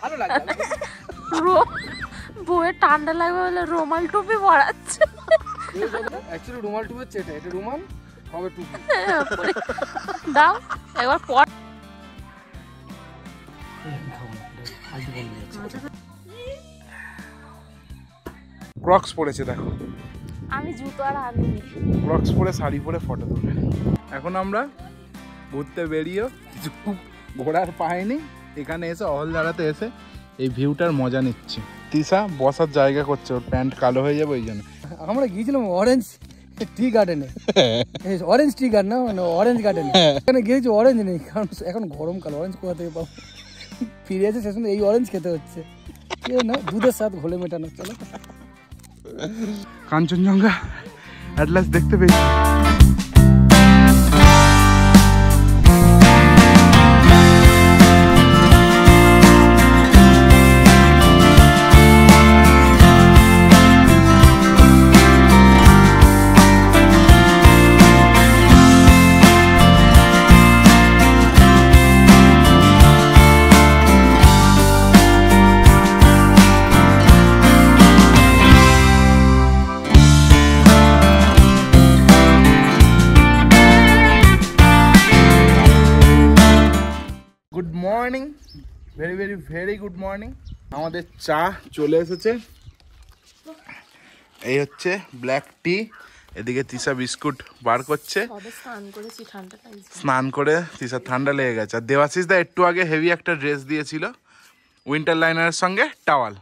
ভালো লাগবে। বউয়ের ঠান্ডা লাগবে বলে রুমাল টুপি পরাচ্ছে। অ্যাকচুয়ালি রুমাল টুপি হচ্ছে এটা রুমাল হবে টুপি। দাও একবার পর। ক্রক্স পরেছে দেখো, আমি জুতো আর আনিনি। ক্রক্স পরে শাড়ি পরে ফটো তুলবে। এখন আমরা ঘুরতে বেরিয়েও কিছু ঘোরার পাইনি, এখানে এসে অহলদারাতে এসে এই ভিউটার মজা নিচ্ছি। তিশা বসার জায়গা করছে, ওর প্যান্ট কালো হয়ে যাবে ওই জন্য। আমরা গিয়েছিলাম অরেঞ্জ টি গার্ডেনে, অরেঞ্জ টি গার্ডেন না, মানে অরেঞ্জ গার্ডেনে। এখানে গিয়েছি অরেঞ্জ নেই, কারণ এখন গরমকাল, অরেঞ্জ কোথা থেকে পাবো? ফিরে এসে শেষ এই অরেঞ্জ খেতে হচ্ছে, না দুধের সাথে ঘোলে মেটানো। চলো কাঞ্চনজঙ্ঘা অ্যাট লাস্ট দেখতে পেয়েছি। Good morning, very very very good morning. আমাদের চা চলে এসেছে, এই হচ্ছে ব্ল্যাক টি। এদিকে তিশা বিস্কুট বার করছে। স্নান করে তিশা ঠান্ডা লেগে গেছে। আর দেবাশিস দা একটু আগে হেভি একটা ড্রেস দিয়েছিল উইন্টার লাইনারের সঙ্গে টাওয়াল।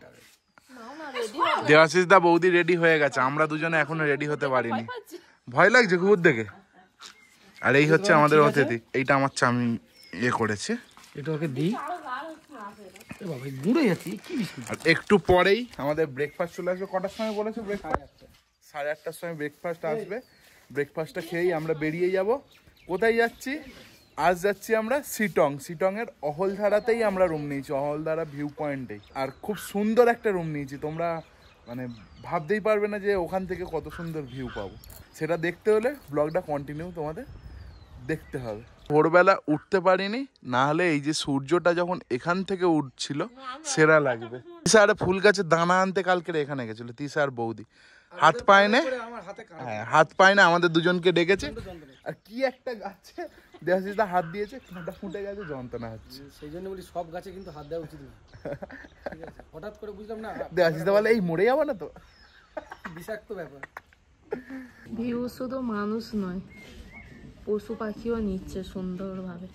দেবাশিস দা বৌদি রেডি হয়ে গেছে, আমরা দুজনে এখনো রেডি হতে পারিনি, ভয় লাগছে কুকুর দেখে। আর এই হচ্ছে আমাদের অতিথি, এইটা আমার চা আমি ইয়ে করেছি। এটা ওকে দিই, দূরে যাচ্ছি কি বিস্কুট। আর একটু পরেই আমাদের ব্রেকফাস্ট চলে আসবে। কটার সময় বলেছে ব্রেকফাস্ট? 8:30টার সময় ব্রেকফাস্ট আসবে। ব্রেকফাস্টটা খেয়েই আমরা বেরিয়ে যাব। কোথায় যাচ্ছি? আজ যাচ্ছি আমরা সিটং। সিটংয়ের অহলধারাতেই আমরা রুম নিয়েছি, অহলধারা ভিউ পয়েন্টেই। আর খুব সুন্দর একটা রুম নিয়েছি, তোমরা মানে ভাবতেই পারবে না যে ওখান থেকে কত সুন্দর ভিউ পাবো। সেটা দেখতে হলে ব্লগটা কন্টিনিউ তোমাদের দেখতে হবে। ভোরবেলা উঠতে পারিনি, না হলে এই যে সূর্যটা যখন এখান থেকে উঠছিল সেরা লাগবে। তিশা আর ফুল গাছের দানা আনতে কালকে এখানে গেছিল তিশা আর বৌদি। হাত পায় না, হ্যাঁ হাত পায় না, আমাদের দুজনকে ডেকেছে। আর কি একটা গাছে দেবাশিসদা হাত দিয়েছে, কাঁটা ফুটে গেছে, যন্ত্রণা হচ্ছে। সেই জন্য বলি সব গাছে কিন্তু হাত দেওয়া উচিত না। হঠাৎ করে বুঝলাম না, দেবাশিসদা বলে এই মরে যাবো না তো, বিষাক্ত ব্যাপার। ভিউ শুধু মানুষ নয়, পশু পাখিও নিচ্ছে সুন্দরভাবে।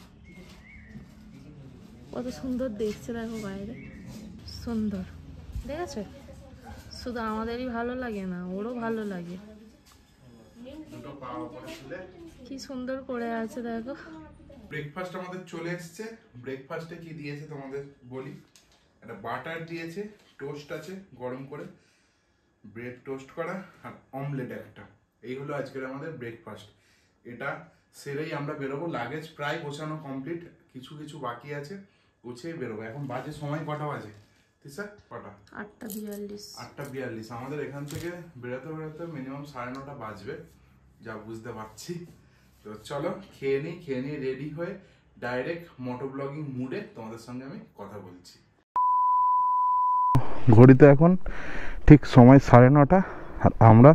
কত সুন্দর দেখছে দেখো বাইরে, সুন্দর দেখেছো? শুধু আমাদেরই ভালো লাগে না, ওরও ভালো লাগে। কি সুন্দর করে আছে দেখো। ব্রেকফাস্ট আমাদের চলে এসেছে। ব্রেকফাস্টে কি দিয়েছে তোমাদের বলি। একটা বাটার দিয়েছে, টোস্ট আছে গরম করে, ব্রেড টোস্ট করা, আর অমলেট একটা। এই হলো আজকের আমাদের ব্রেকফাস্ট। এটা সেরেই আমরা বেরোবো। লাগেজ প্রায় গোছানো কমপ্লিট, কিছু কিছু বাকি আছে, গুছিয়ে বেরোবো। এখন বাজে সময় কটা বাজে তিশা? কটা? 8:42। 8:42। আমাদের এখান থেকে বেরোতে বেরোতে মিনিমাম 9:30 বাজবে, যা বুঝতে পারছি। তো চলো খেয়ে নিই, খেয়ে নিয়ে রেডি হয়ে ডাইরেক্ট মোটো ব্লগিং মুডে তোমাদের সঙ্গে আমি কথা বলছি। ঘড়িতে এখন ঠিক সময় 9:30, আর আমরা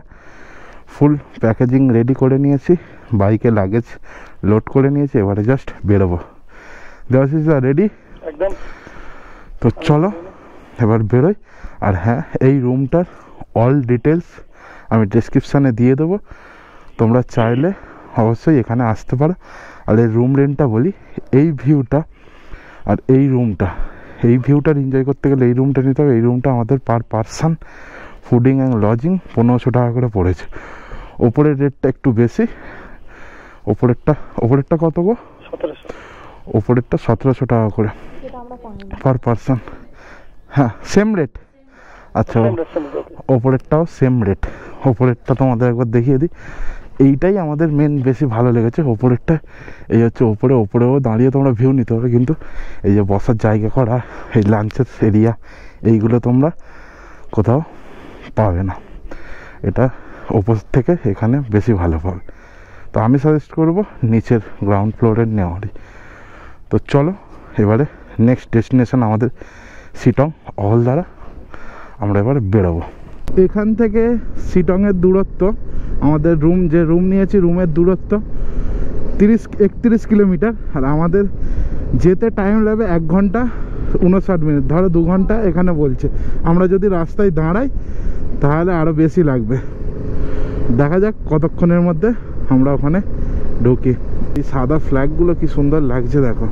ফুল প্যাকেজিং রেডি করে নিয়েছি, বাইকে লাগেজ লোড করে নিয়েছি, এবারে জাস্ট বেরোবো। দেবাশিস রেডি একদম? তো চলো এবার বেরোই। আর হ্যাঁ, এই রুমটার অল ডিটেলস আমি ডেসক্রিপশানে দিয়ে দেবো, তোমরা চাইলে অবশ্যই এখানে আসতে পারো। আর এই রুম রেন্টটা বলি, এই ভিউটা আর এই রুমটা, এই ভিউটার এনজয় করতে গেলে এই রুমটা নিতে হবে। এই রুমটা আমাদের per person fooding and lodging 1500 টাকা করে পড়েছে। ওপরের রেটটা একটু বেশি, ওপরেরটা কত গো? 1700। ওপরেরটা 1700 টাকা করে পার পারসন। হ্যাঁ সেম রেট। আচ্ছা ওপরেরটাও সেম রেট। ওপরেরটা তোমাদের একবার দেখিয়ে দিই, এইটাই আমাদের মেন বেশি ভালো লেগেছে। ওপরেরটা এই হচ্ছে, ওপরেও দাঁড়িয়ে তোমরা ভিউ নিতে হবে, কিন্তু এই যে বসার জায়গা করা, এই লাঞ্চের এরিয়া, এইগুলো তোমরা কোথাও পাবে না। এটা ওপর থেকে এখানে বেশি ভালো পাবে। তো আমি সাজেস্ট করবো নিচের গ্রাউন্ড ফ্লোরের নেওয়ারই। তো চলো এবারে নেক্সট ডেস্টিনেশন আমাদের শিটং অহলদারা আমরা এবারে বেরোবো। এখান থেকে শিটংয়ের দূরত্ব, আমাদের যে রুম নিয়েছি রুমের দূরত্ব 31 কিলোমিটার। আর আমাদের যেতে টাইম লাগবে 1 ঘন্টা 59 মিনিট, ধরো 2 ঘন্টা এখানে বলছে। আমরা যদি রাস্তায় দাঁড়াই তাহলে আরও বেশি লাগবে। দেখা যাক কতক্ষণের মধ্যে আমরা ওখানে ঢুকি। এই সাদা ফ্ল্যাগগুলো কি সুন্দর লাগছে দেখো।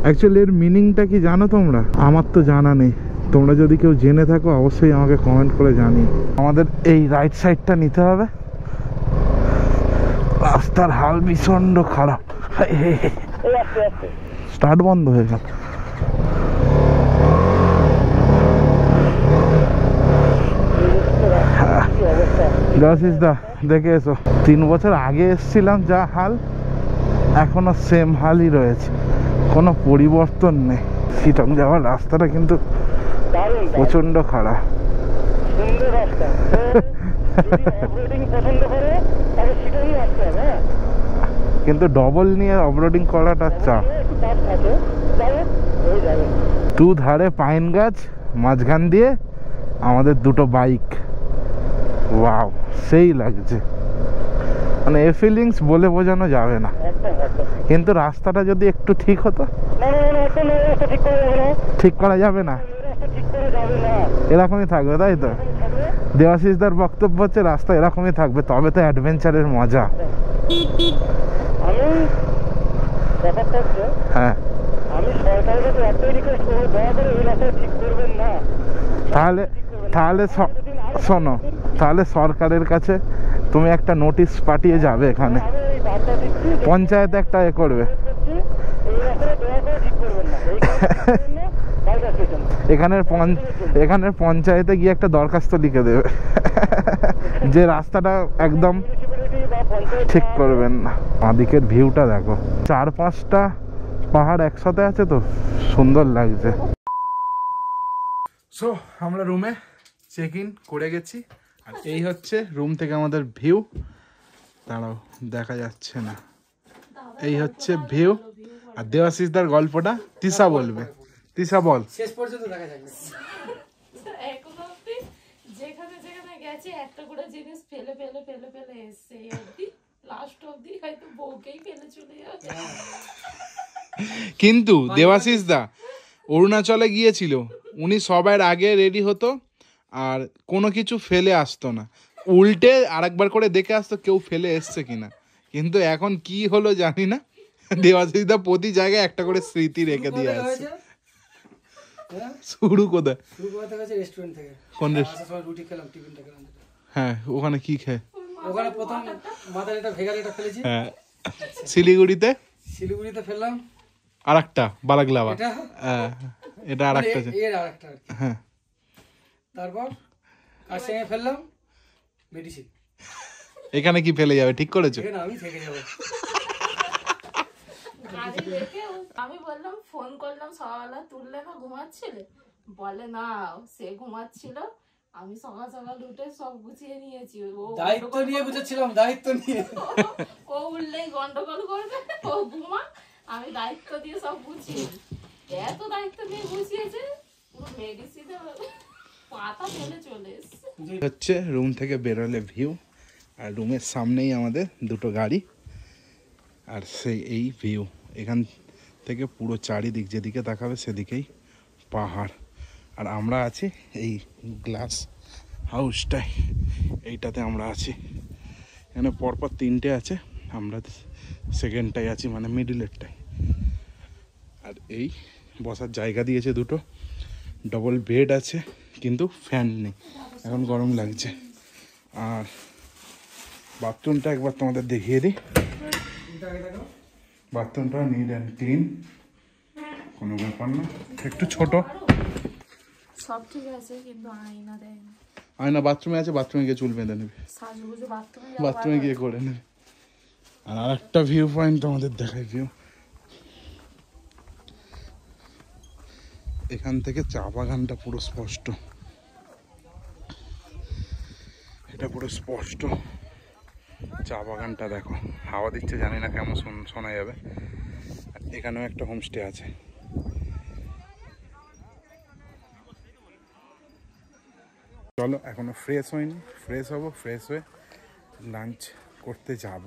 অ্যাকচুয়ালি এর মিনিংটা কি জানো তোমরা? আমার তো জানা নেই, তোমরা যদি কেউ জেনে থাকো অবশ্যই আমাকে কমেন্ট করে জানিও। আমাদের এই রাইট সাইডটা নিতে হবে। রাস্তার হাল ভীষণ খারাপ, স্টার্ট বন্ধ হয়ে গেল। দেখে এসো, 3 বছর আগে এসছিলাম যা হাল এখনো সেম হালই রয়েছে, কোনো পরিবর্তন নেই। শিটং যাওয়ার রাস্তাটা কিন্তু প্রচন্ড খারাপ। কিন্তু ডবল নিয়ে অফরোডিং করাটা চাপ। দুধারে পাইন গাছ, মাঝখান দিয়ে আমাদের 2টো বাইক। ওয়াও, সেই লাগছে, মানে এ ফিলিংস বলে বোঝানো যাবে না। কিন্তু রাস্তাটা যদি একটু ঠিক হতো। ঠিক করা যাবে না, এরকমই থাকবে তাই তো? দেবাশিসদার বক্তব্য হচ্ছে রাস্তা এরকমই থাকবে, তবে তো অ্যাডভেঞ্চারের মজা। হ্যাঁ, তাহলে শোনো, তাহলে সরকারের কাছে তুমি একটা নোটিশ পাঠিয়ে যাবে, এখানে পঞ্চায়েতে একটা এ করবে, এখানের পঞ্চায়েতে গিয়ে একটা দরখাস্ত লিখে দেবে যে রাস্তাটা একদম ঠিক করবেন না। আমাদিকের ভিউটা দেখো, 4-5টা পাহাড় একসাথে আছে, তো সুন্দর লাগছে। সো আমরা রুমে চেক ইন করে গেছি, আর এই হচ্ছে রুম থেকে আমাদের ভিউ। দাঁড়াও, দেখা যাচ্ছে না, এই হচ্ছে ভিউ। আর দেবাশিসদার গল্পটা তিশা বলবে। তিশা বল। শেষ পর্যন্ত দেখা যাবে। এখন অবধি যেখানে যেখানে গেছে একটা করে জিনিস ফেলে ফেলে ফেলে ফেলে এসছে, এই অবধি লাস্ট অবধি হয়তো বউকেই ফেলে চলে যাবে। কিন্তু দেবাশিসদা অরুণাচলে গিয়েছিল, উনি সবার আগে রেডি হতো আর কোনো কিছু ফেলে আসতো না, উল্টে আরেকবার করে দেখে আসতো কেউ ফেলে এসছে কিনা। কিন্তু এখন কি হলো জানি না, দেবাশিসদা প্রতি জায়গায় একটা করে স্মৃতি রেখে দিয়ে আসছে। শুরু কোথায়? রেস্টুরেন্ট থেকে। কোন রুটি খেলাম, টিফিনটা খেলাম। হ্যাঁ, ওখানে কি খেয়ে? ওখানে প্রথম মাথায় এটা ভেগারিটা ফেলেছি। হ্যাঁ, শিলিগুড়িতে ফেললাম আরেকটা বালাগলাবা। হ্যাঁ, এটা আরেকটা। এর আরেকটা। হ্যাঁ, তারপর কাশিয়াঙে ফেললাম মেডিসিন। এখানে কি ফেলে যাবে? ঠিক করেছো? এখানে আমি থেকে যাব। আমি বললাম, ফোন করলাম সকালবেলা, তুললে না, ঘুমাচ্ছিলে? বলে না, সে ঘুমাচ্ছিল, আমি সকাল সকাল উঠে সব গুছিয়ে নিয়েছি। দায়িত্ব নিয়ে বুঝেছিলাম, দায়িত্ব নিয়ে। ও উঠলেই গন্ডগোল করবে, ও ঘুমা, আমি দায়িত্ব দিয়ে সব গুছিয়ে, এত দায়িত্ব নিয়ে গুছিয়েছে, পুরো মেডিসিনে পাতা ফেলে চলে এসছে। হচ্ছে রুম থেকে বেরোলে ভিউ, আর রুমের সামনেই আমাদের 2টো গাড়ি, আর সেই এই ভিউ। এখান থেকে পুরো চারিদিক যেদিকে তাকাবে সেদিকেই পাহাড়। আর আমরা আছি এই গ্লাস হাউসটায়, এইটাতে আমরা আছি। এখানে পরপর 3টে আছে, আমরা সেকেন্ডটাই আছি, মানে মিডিলেরটাই। আর এই বসার জায়গা দিয়েছে 2টো, ডবল বেড আছে, কিন্তু ফ্যান নেই, এখন গরম লাগছে। আর বাথরুমটা একবার তোমাদের দেখিয়ে দিই। বাথরুমটা নিট অ্যান্ড ক্লিন, কোনো ব্যাপার না, একটু ছোট। সব ঠিক আছে, কিন্তু আয়না দেয়নি। আয়না বাথরুমে আছে, বাথরুমে গিয়ে চুল বেঁধে নেবে, সাজুগুজু বাথরুমে গিয়ে করে নেবে। আর আরেকটা ভিউ পয়েন্ট তোমাদের দেখাই। ভিউ এখান থেকে চা বাগানটা পুরো স্পষ্ট, এটা পুরো স্পষ্ট চা বাগানটা দেখো। হাওয়া দিচ্ছে, জানি না কেমন শোনা যাবে। এখানেও একটা হোমস্টে আছে। চলো এখনো ফ্রেশ হয়নি, ফ্রেশ হবো, ফ্রেশ হয়ে লাঞ্চ করতে যাব।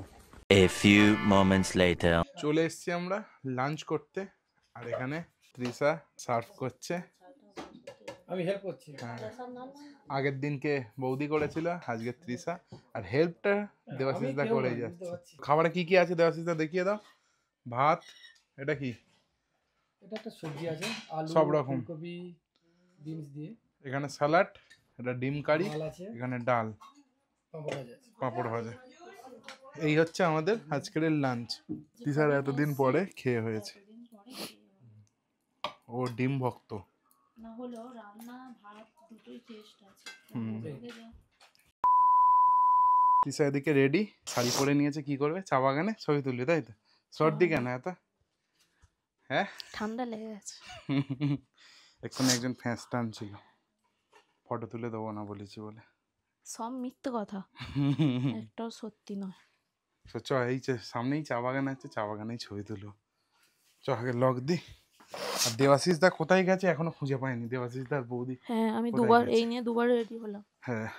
A few moments later. চলে এসছি আমরা লাঞ্চ করতে, আর এখানে তৃষা সার্ভ করছে। আমি হেল্প করছি। হ্যাঁ, আগের দিনকে বৌদি করেছিল, আজকে তৃষা, আর হেল্পটা দেবাশিসদা করেই যাচ্ছে। খাবারে কি কি আছে দেবাশিসদা দেখিয়ে দাও। ভাত, এটা কি? এটা একটা সবজি আছে, আলু, সব রকম ফুলকপি, বিনস দিয়ে। এখানে স্যালাড, এটা ডিম কারি, ডাল আছে, এখানে ডাল, পাঁপড় ভাজা আছে। পাঁপড় ভাজা। এই হচ্ছে আমাদের আজকের লাঞ্চ। তৃষার এতদিন পরে খেয়ে হয়েছে। ও ডিম ভক্ত। না হলো রান্না ভাত দুটোই টেস্ট আছে। তৃষা এদিকে রেডি, শাড়ি পরে নিয়েছে, কি করবে? চা বাগানে ছবি তুলবি, তাই তো? সর্দি কেন এত? হ্যাঁ, ঠান্ডা লেগে গেছে। এক্ষুনি একজন ফ্যাঁস টানছিল, ফটো তুলে দেবো না বলেছি বলে। সব মিথ্যে কথা, একটাও সত্যি নয়। চ, এই যে সামনেই চা বাগান আছে, চা বাগানেই ছবি তুলবো। চ, আগে লক দি। আর দেবাশিস দা কোথায় গেছে এখনো খুঁজে পাইনি, দেবাশিস দার বৌদি। হ্যাঁ, আমি এই নিয়ে দুবার রেডি হলাম। হ্যাঁ,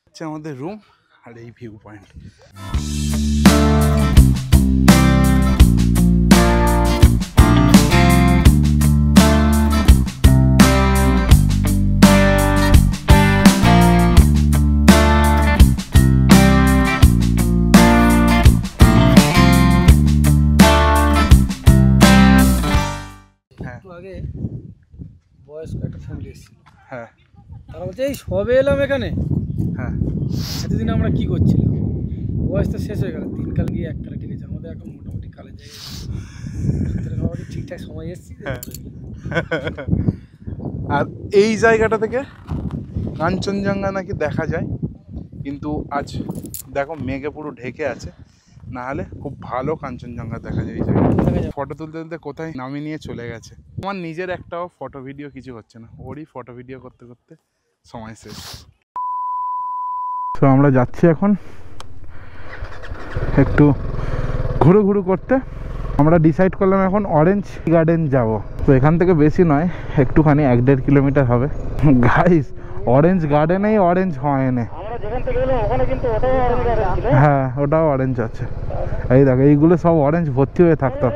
হচ্ছে আমাদের রুম, আর এই ভিউ পয়েন্ট। আগে বয়স্ক একটা ফ্যামিলি এসেছিল, হ্যাঁ তারা বলছে এই সবে এলাম এখানে, হ্যাঁ, এতদিন আমরা কি করছিলাম, বয়স তো শেষ হয়ে গেল, দিনকাল গিয়ে এককালে টিকেছে, আমাদের এখন মোটামুটি কালে যাই, আমাদের ঠিকঠাক সময় এসেছি। আর এই জায়গাটা থেকে কাঞ্চনজঙ্ঘা নাকি দেখা যায়, কিন্তু আজ দেখো মেঘে পুরো ঢেকে আছে, না হলে খুব ভালো কাঞ্চনজঙ্ঘা দেখা যায় এই জায়গায়। ফটো তুলতে তুলতে কোথায় নামিয়ে নিয়ে চলে গেছে। আমার নিজের একটাও ফটো ভিডিও কিছু হচ্ছে না, ওরই ফটো ভিডিও করতে করতে সময় শেষ। তো আমরা যাচ্ছি এখন একটু ঘুরু করতে। আমরা ডিসাইড করলাম এখন অরেঞ্জ গার্ডেন যাব। তো এখান থেকে বেশি নয়, একটুখানি 1-1.5 কিলোমিটার হবে। গাইস, অরেঞ্জ গার্ডেনেই অরেঞ্জ হয় না। হ্যাঁ, ওটাও অরেঞ্জ আছে। এই দেখো, এইগুলো সব অরেঞ্জ ভর্তি হয়ে থাকতো,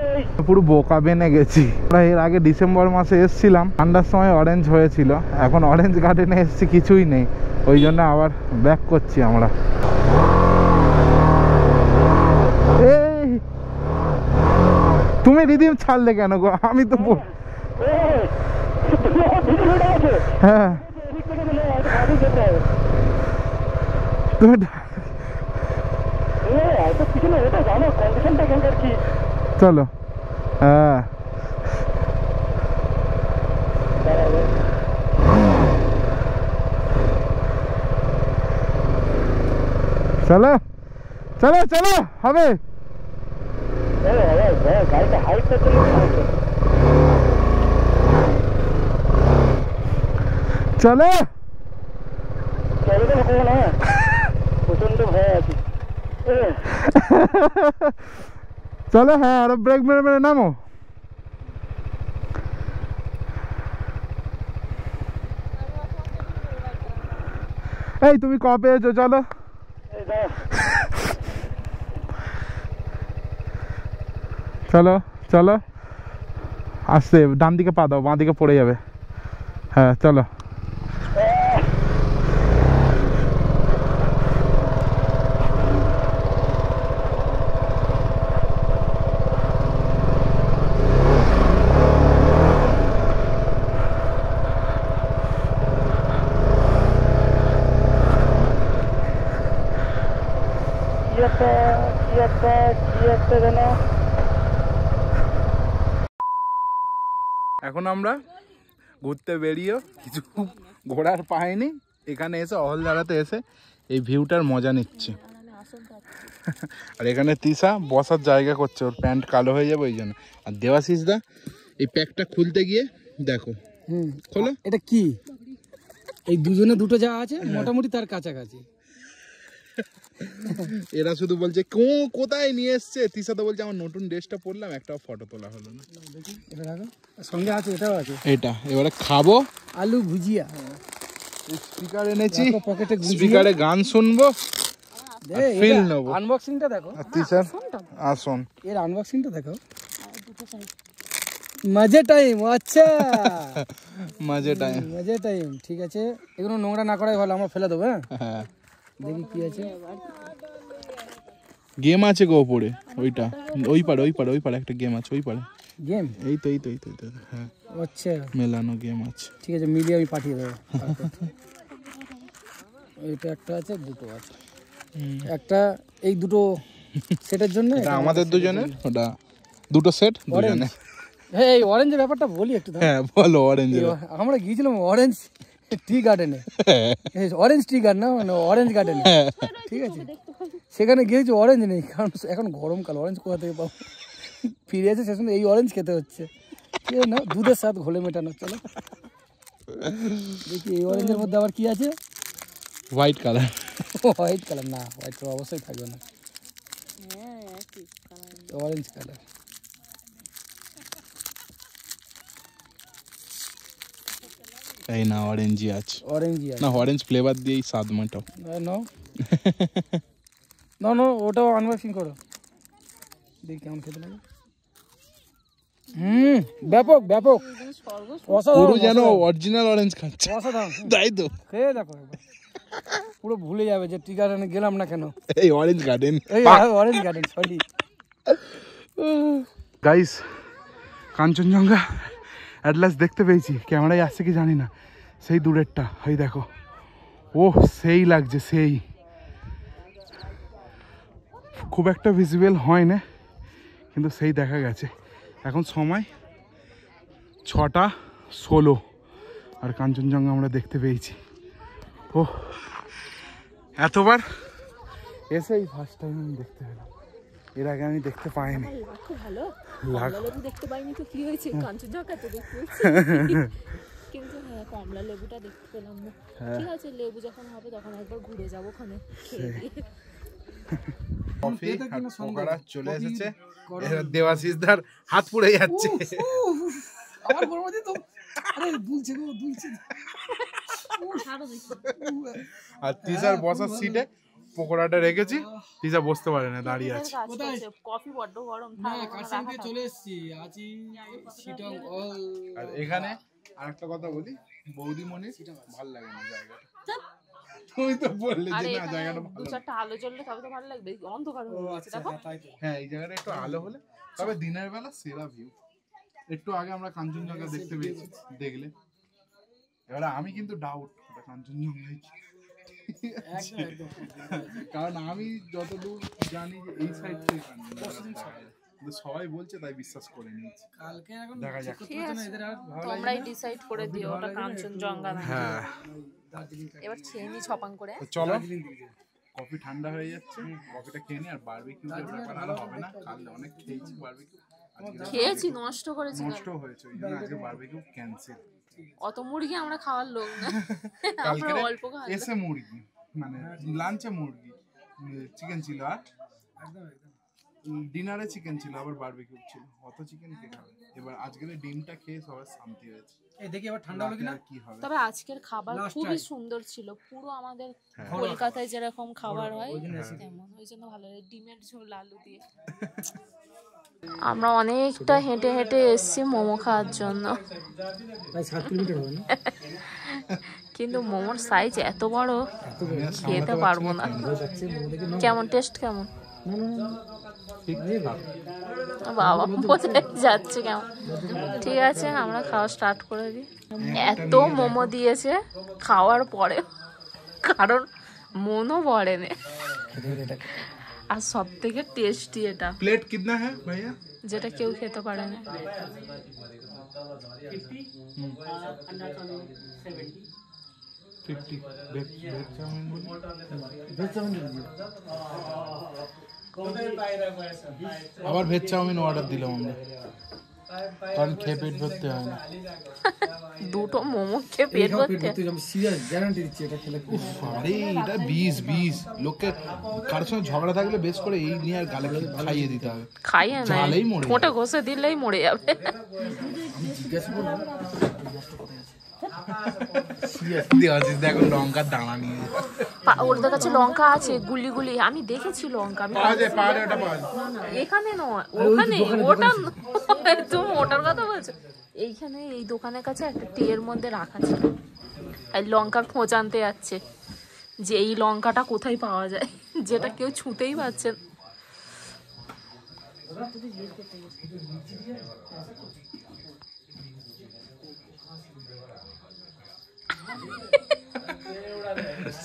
পুরো বোকা বেনে গেছি। আমরা এর আগে ডিসেম্বর মাসে এসছিলাম, ঠান্ডার সময় অরেঞ্জ হয়েছিল, এখন অরেঞ্জ গার্ডেনে এসছি কিছুই নেই, ওই জন্য আবার ব্যাক করছি আমরা। এই তুমি রিদিম ছাড়লে কেন গো? আমি তো হ্যাঁ, তুমি চলো। হ্যাঁ, চলো চলো চলো, হবে। চলো প্রচন্ড ভয় আছে। চলো, হ্যাঁ, আর ব্রেক মেরে মেরে নামো। এই তুমি ক পেয়েছো? চলো চলো চলো, আসতে ডান দিকে পা দাও, বাঁ দিকে পড়ে যাবে। হ্যাঁ, চলো। এখন আমরা ঘুরতে বেরিয়েও কিছু ঘোরার পাইনি, এখানে এসে অহলদারাতে এসে এই ভিউটার মজা নিচ্ছি। আর এখানে তৃষা বসার জায়গা করছে, ওর প্যান্ট কালো হয়ে যাবে ওই জন্য। আর দেবাশিস দা এই প্যাকটা খুলতে গিয়ে দেখো, খোলো। এটা কি? এই দুজনে দুটো যা আছে মোটামুটি তার কাছাকাছি। এরা শুধু বলছে কোথায় নিয়ে এসছে, তৃষা তো বলছে আমার নতুন ড্রেসটা পরলাম, একটা ফটো তোলা হলো না। এটা দেখো, সঙ্গে আছে, এটাও আছে। এটা এবারে খাবো আলু ভুজিয়া। স্পিকার এনেছি, দেখো পকেটে গুঁজিয়ে। স্পিকারে গান শুনবো, ফিল নেবো। আনবক্সিংটা দেখো, স্যার আসুন, এর আনবক্সিংটা দেখো। মজে টাইম, আচ্ছা মজে টাইম। মজে টাইম, ঠিক আছে। এগুলো নোংরা না করাই ভালো, আমরা ফেলে দেবো। হ্যাঁ, দেখি কি আছে। গেম আছে গো ওপরে, ওইটা ওই পারে একটা গেম আছে, ওই পারে গেম। এই তো হ্যাঁ, আচ্ছা মেলানো গেম আছে। ঠিক আছে, মিলিয়ে আমি পাঠিয়ে দেবো। এটা একটা আছে, দুটো আছে। একটা এই দুটো সেটের জন্য, এটা আমাদের দুজনের, ওটা দুটো সেট দুজনে। হ্যাঁ, এই অরেঞ্জের ব্যাপারটা বলি একটু। হ্যাঁ বলো, অরেঞ্জ। আমরা গিয়েছিলাম অরেঞ্জ টি গার্ডেনে, অরেঞ্জ টি গার্ডেন না, মানে অরেঞ্জ গার্ডেনে, ঠিক আছে। সেখানে গিয়েছি, অরেঞ্জ নেই, কারণ এখন গরমকাল, অরেঞ্জ কোথা থেকে পাবো। ফিরে এসে সে সময় এই অরেঞ্জ খেতে হচ্ছে, ঠিক আছে না, দুধের সাথে ঘোলে মেটানো। চলো দেখি এই অরেঞ্জের মধ্যে আবার কি আছে। White colour. হোয়াইট কালার না, হোয়াইট কালার অবশ্যই থাকবে না, অরেঞ্জ কালার। এই না, অরেঞ্জই আছে, অরেঞ্জই আছে না অরেঞ্জ ফ্লেভার দিয়েই স্বাদ মেটাও। না ওটাও আনবক্সিং করো, দেখি কেমন খেতে লাগে। ব্যাপক ব্যাপক, পুরো যেন অরিজিনাল অরেঞ্জ খাচ্ছে, অসাধারণ। তাই তো, খেয়ে দেখো একবার, পুরো ভুলে যাবে যে টি গার্ডেনে গেলাম না কেন। এই অরেঞ্জ গার্ডেন, এই orange garden, sorry guys. Kanchenjunga at last দেখতে পেয়েছি, ক্যামেরায় আসছে কি জানি না, সেই দূরেরটা, এই দেখো, ও সেই লাগছে, সেই খুব একটা ভিজিবল হয় না, কিন্তু সেই দেখা গেছে। এখন সময় 6:16 আর কাঞ্চনজঙ্ঘা আমরা দেখতে পেয়েছি। ও এতবার এসে এই ফার্স্ট টাইম আমি দেখতে পেলাম, এর আগে আমি দেখতে পাইনি। খুব ভালো, লেবু দেখতে পাইনি তো কি হয়েছে, কাঞ্চনজঙ্ঘা তো দেখতে কিন্তু হ্যাঁ, কমলা লেবুটা দেখতে পেলাম না। ঠিক আছে, লেবু যখন হবে তখন একবার ঘুরে যাবো ওখানে, খেয়ে দিয়ে। কফি আর পকোড়া চলে এসেছে, দেবাশিস দার হাত পুড়ে যাচ্ছে। আমার গরম আছে তো, আরে দুলছে গো, দুলছে। আর তিসার বসার সিটে পকোড়াটা রেখেছি, তিসা বসতে পারে না, দাঁড়িয়ে আছে। কফি বড্ড গরম, না কারসাং থেকে চলে এসেছি, আছি সিটং অল। আর এখানে আরেকটা কথা বলি, বৌদিমণি ভালো লাগে না জায়গাটা। তুমি তো বললে যে না জায়গাটা ভালো, দু চারটা আলো জ্বললে তবে তো ভালো লাগবে, অন্ধকার হয়ে গেছে দেখো। হ্যাঁ এই জায়গাটা একটু আলো হলে, তবে দিনের বেলা সেরা ভিউ। একটু আগে আমরা কাঞ্চনজঙ্ঘা দেখতে পেয়েছি, দেখলে এবারে আমি কিন্তু ডাউট ওটা কাঞ্চনজঙ্ঘা, কারণ আমি যতদূর জানি যে এই সাইড থেকে কিন্তু সবাই বলছে, তাই বিশ্বাস করে নিয়েছি। কালকে এখন দেখা যাক, তোমরাই ডিসাইড করে দিও ওটা কাঞ্চনজঙ্ঘা না। হ্যাঁ এবার খেয়ে নি ছপাং করে। চলো, কফি ঠান্ডা হয়ে যাচ্ছে, কফিটা খেয়ে নি। আর বারবিকিউ ব্যাপার আর হবে না, কাল অনেক খেয়েছি বারবিকিউ, খেয়েছি, নষ্ট করেছি, নষ্ট হয়েছে, ওই জন্য আজকে বারবিকিউ ক্যান্সেল। অত মুরগি আমরা খাওয়ার লোক না, আমরা অল্প খাই। এসে মুরগি, মানে লাঞ্চে মুরগি চিকেন ছিল, আর ডিনারে চিকেন ছিল, আবার বারবিকিউ ছিল, অত চিকেন কে খাবে। এবার আজকের ডিমটা খেয়ে সবার শান্তি হয়েছে। এই দেখি এবার ঠান্ডা হলো কিনা, কি হবে। তবে আজকের খাবার খুবই সুন্দর ছিল, পুরো আমাদের কলকাতায় যেরকম খাবার হয় তেমন, ওই জন্য ভালো লাগে। ডিমের ঝোল আলু দিয়ে। আমরা অনেকটা হেঁটে হেঁটে এসেছি মোমো খাওয়ার জন্য, প্রায় 7 কিলোমিটার হবে না, কিন্তু মোমোর সাইজ এত বড় খেতে পারবো না। কেমন টেস্ট, কেমন বাবা বোঝা যাচ্ছে কেমন। ঠিক আছে, আমরা খাওয়া স্টার্ট করে দিই। এত মোমো দিয়েছে খাওয়ার পরে, কারণ মনও ভরে না। আর সব থেকে টেস্টি এটা, প্লেট কিতনা है भैया, যেটা কেউ খেতে পারে না। 50 ভেজ চাউমিন বলি, আবার ভেজ চাউমিন অর্ডার দিলাম আমরা, কারণ খেয়ে পেট ভরতে হয় না। দুটো মোমো খেয়ে পেট ভরতে, আমি সিরিয়াস গ্যারান্টি দিচ্ছি এটা খেলে। আরে এটা 20 লোককে কারোর সঙ্গে ঝগড়া থাকলে বেশ করে এই নিয়ে আর গালে খাইয়ে দিতে হবে, খাইয়ে না ঝালেই মরে ঠোঁটে ঘষে দিলেই মরে যাবে। জিজ্ঞাসা করবো দেওয়াছিস দেখো লঙ্কার দানা নিয়ে ওদের কাছে লঙ্কা আছে গুলি গুলি, আমি দেখেছি লঙ্কা। আমি পাওয়া যায় ওটা পাওয়া যায়। এখানে নয়, ওখানে, ওটা তুমি ওটার কথা বলছো। এইখানে এই দোকানের কাছে একটা ট্রের মধ্যে রাখা ছিল, আর লঙ্কার খোঁজ আনতে যাচ্ছে যে এই লঙ্কাটা কোথায় পাওয়া যায়, যেটা কেউ ছুঁতেই পারছে না।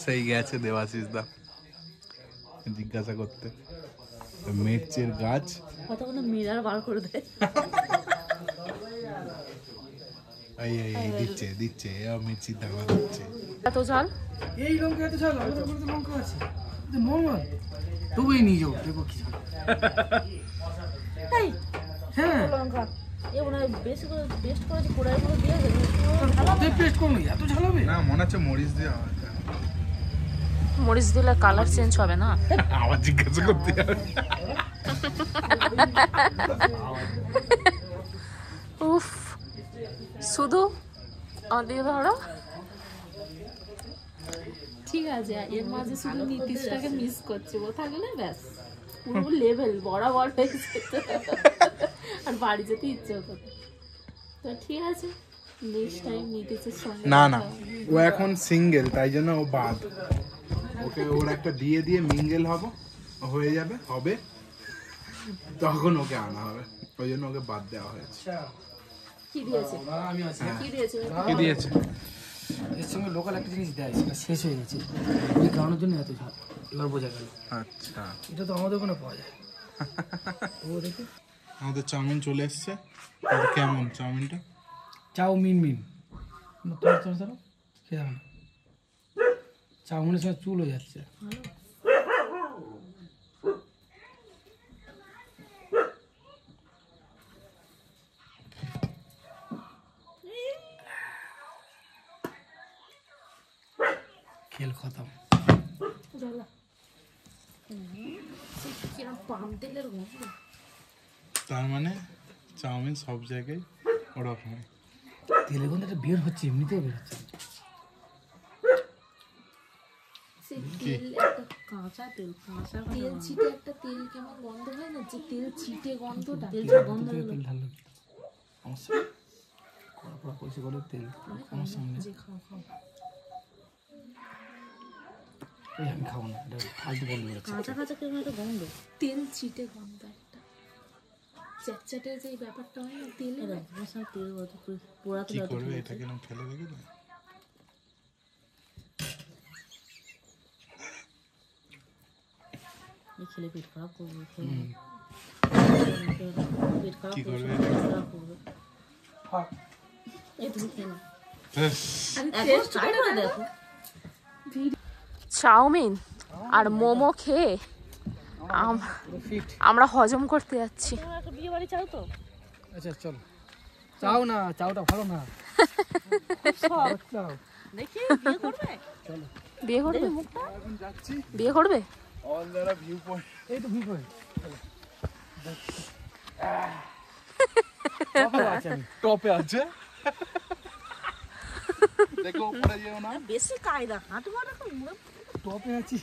সেই গেছে দেবাশিস দা জিজ্ঞাসা করতে মির্চের গাছ কতক্ষণ মিরার বার করে দেয়। এই দিচ্ছে দিচ্ছে মির্চির দানা দিচ্ছে। এত ঝাল, এই লঙ্কা এত ঝাল, আমাদের ঘরে তো লঙ্কা আছে, নর্মাল। তবুই নিয়ে যাও, দেখো কি ঝাল। তাই হ্যাঁ লঙ্কা এ মনে হয় বেশি করে পেস্ট করেছি, পোড়ায় করে দিয়ে পেস্ট করুন, এত ঝাল হবে না, মনে হচ্ছে মরিচ দিয়ে মরিচ দিলে কালার চেঞ্জ হবে না। আবার জিজ্ঞাসা করতে হবে। উফ, শুধু দিয়ে ধরো। ঠিক আছে, এর মাঝে শুধু নীতিশটাকে মিস করছে, ও থাকলে ব্যাস পুরো লেভেল বরাবর হয়ে যেত, আর বাড়ি যেতে ইচ্ছে হতো। তো ঠিক আছে, নেক্সট টাইম নীতিশের সঙ্গে না না, ও এখন সিঙ্গেল, তাই জন্য ও বাদ। ওকে ওর একটা বিয়ে দিয়ে মিঙ্গেল হয়ে যাবে, তখন ওকে আনা হবে, ওই জন্য ওকে বাদ দেওয়া হয়েছে। কি দিয়েছে, আমি আছি। কি দিয়েছে? কি দিয়েছে? এর সঙ্গে লোকাল একটা জিনিস দেয়, সেটা শেষ হয়ে গেছে, ওই কারণের জন্য এত ঝাল। এবার বোঝা গেল। আচ্ছা, এটা তো আমাদের ওখানে পাওয়া যায়। ও দেখে আমাদের চাউমিন চলে এসছে। কেমন চাউমিনটা? চাউমিন মিন তোর তোর ধরো খেয়ে যাবে না, চাউমিনের সঙ্গে চুল হয়ে যাচ্ছে। খেল খতম। পাম তেলের গন্ধ। তার মানে চাউমিন সব জায়গায় ওরকম হয়। তেলের গন্ধটা বের হচ্ছে, এমনিতেও বের হচ্ছে। কাঁচা তেল, তেল ছিটে একটা তেল কেমন গন্ধ হয় না, যে তেল ছিটে গন্ধটা, তেল গন্ধ তেল ঢাললো সমস্যা, কড়া পড়া পয়সা করে তেল সমস্যা নেই। যে খাও খাও, এই আমি খাবো না, এটা ফালতু বন্ধ হচ্ছে। কাঁচা কাঁচা কেমন একটা গন্ধ, তেল ছিটে গন্ধ একটা চ্যাটচ্যাটে যে ব্যাপারটা হয় না তেলে, তেল পোড়া কি করবে এটা? কেন ফেলে রেখে দেবে? খেলে পেট খারাপ করবে, পেট খারাপ কি করবে? করবে। চাউমিন আর মোমো খেয়ে আমরা হজম করতে যাচ্ছি। আচ্ছা চলো, চাও না, চাওটা ভালো না। দেখি বিয়ে করবে, চলো বিয়ে করবে, বিয়ে করবে। অল দ্বারা ভিউ পয়েন্ট, এই তো ভিউ পয়েন্ট টপে আছে। দেখো উপরে যেও না, বেশি কায়দা, হাঁটু টপে আছি।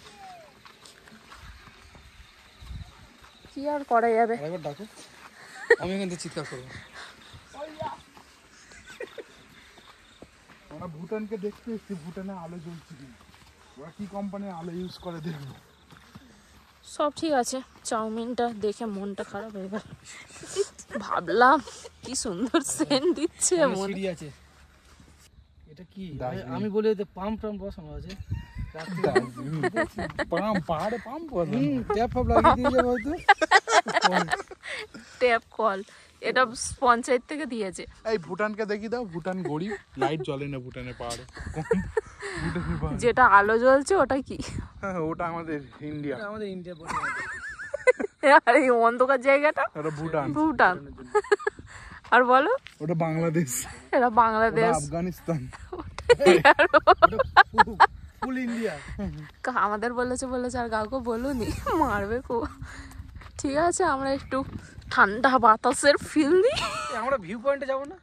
কি আর করা যাবে। একবার ডাকো, আমি এখান থেকে চিৎকার করবো। আমরা ভুটানকে দেখতে এসেছি, ভুটানে আলো জ্বলছে কি, ওরা কি কোম্পানির আলো ইউজ করে দেখবো। সব ঠিক আছে, চাউমিনটা দেখে মনটা খারাপ হয়ে গেল। ভাবলাম কি সুন্দর সেন্ট দিচ্ছে, সিঁড়ি আছে। এটা কি? আমি বলি এতে পাম্প টাম্প বসানো আছে। পাহাড়ে পাম্প ট্যাপ ফাপ লাগিয়ে দিয়ে যাবে হয়তো। ট্যাপ কল, এটা পঞ্চায়েত থেকে দিয়েছে। এই ভুটানকে দেখি দাও, ভুটান গরিব, লাইট জ্বলে না ভুটানের পাহাড়ে। যেটা আলো জ্বলছে ওটা কি? ওটা আমাদের ইন্ডিয়া। আমাদের ইন্ডিয়া বলে। আর এই অন্ধকার জায়গাটা ওটা ভুটান। ভুটান। আর বলো ওটা বাংলাদেশ। এটা বাংলাদেশ, আফগানিস্তান। ফুল ইন্ডিয়া। আমাদের বলেছে আর কাউকে বলুনি, মারবে খুব। ঠিক আছে, আমরা একটু ঠান্ডা বাতাসের ফিল নিই। আমরা ভিউ পয়েন্টে যাবো না?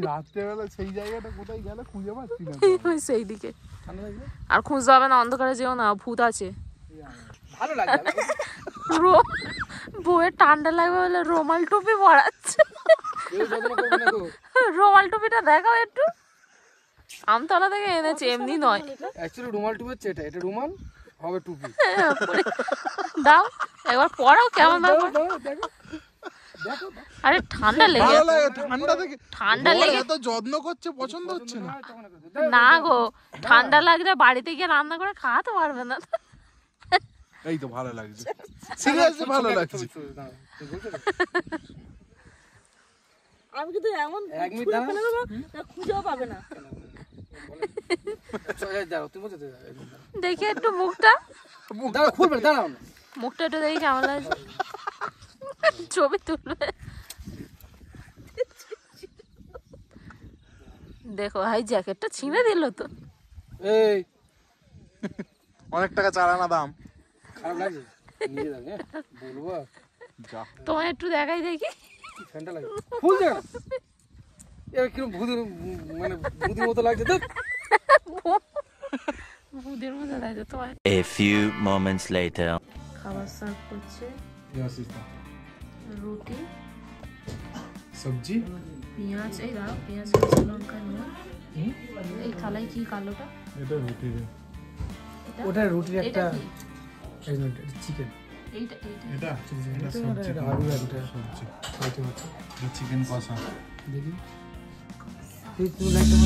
রাত্রেবেলা সেই জায়গাটা কোথায় গেল খুঁজে পাচ্ছি না। ওই সেই দিকে। ঠান্ডা লাগবে? আর খুঁজতে হবে না, অন্ধকারে যেও না, ভূত আছে। ভালো লাগবে। বউয়ের ঠান্ডা লাগবে বলে রুমাল টুপি পরাচ্ছে। রুমাল টুপিটা দেখাও একটু। আমতলা থেকে এনেছে, এমনি নয়। অ্যাকচুয়ালি রুমাল টুপি হচ্ছে এটা, এটা রুমাল হবে টুপি। দাও একবার পরাও কেমন ব্যাপার। আরে ঠান্ডা লেগে ঠান্ডা লেগে এত যত্ন করছে, পছন্দ হচ্ছে না। না গো, ঠান্ডা লাগলে বাড়িতে গিয়ে রান্না করে খাওয়াতে পারবে না। এই তো ভালো লাগছে, সিরিয়াসলি ভালো লাগছে। আমি কিন্তু এমন খুঁজেও পাবে না। দেখি একটু মুখটা, দাঁড়াও না, মুখটা একটু দেখি কেমন লাগছে। ছবি তুলবে। দেখো ভাই, জ্যাকেটটা ছিঁড়ে দিল তো। এই অনেক টাকা চালানা দাম। খারাপ লাগছে, নিয়ে যাবে বলবো। তোমার একটু দেখাই দেখি। ফ্যানটা লাগে ফুল জায়গা, এবার কিরকম ভূতের মানে ভূতের মতো লাগছে তো। ভূতের মতো লাগছে তোমার। A few moments later. খাবার সার্ভ করছে, রুটি, সবজি, পেঁয়াজ, এই দাও পেঁয়াজ, কাঁচা লঙ্কা, নুন। এই থালায় কি কালোটা? এটা রুটি। ওটা রুটির একটা চিকেন, এইটা এইটা এটা সবজি, সবজি, চিকেন কষা। দেখি তুমি লাইটটা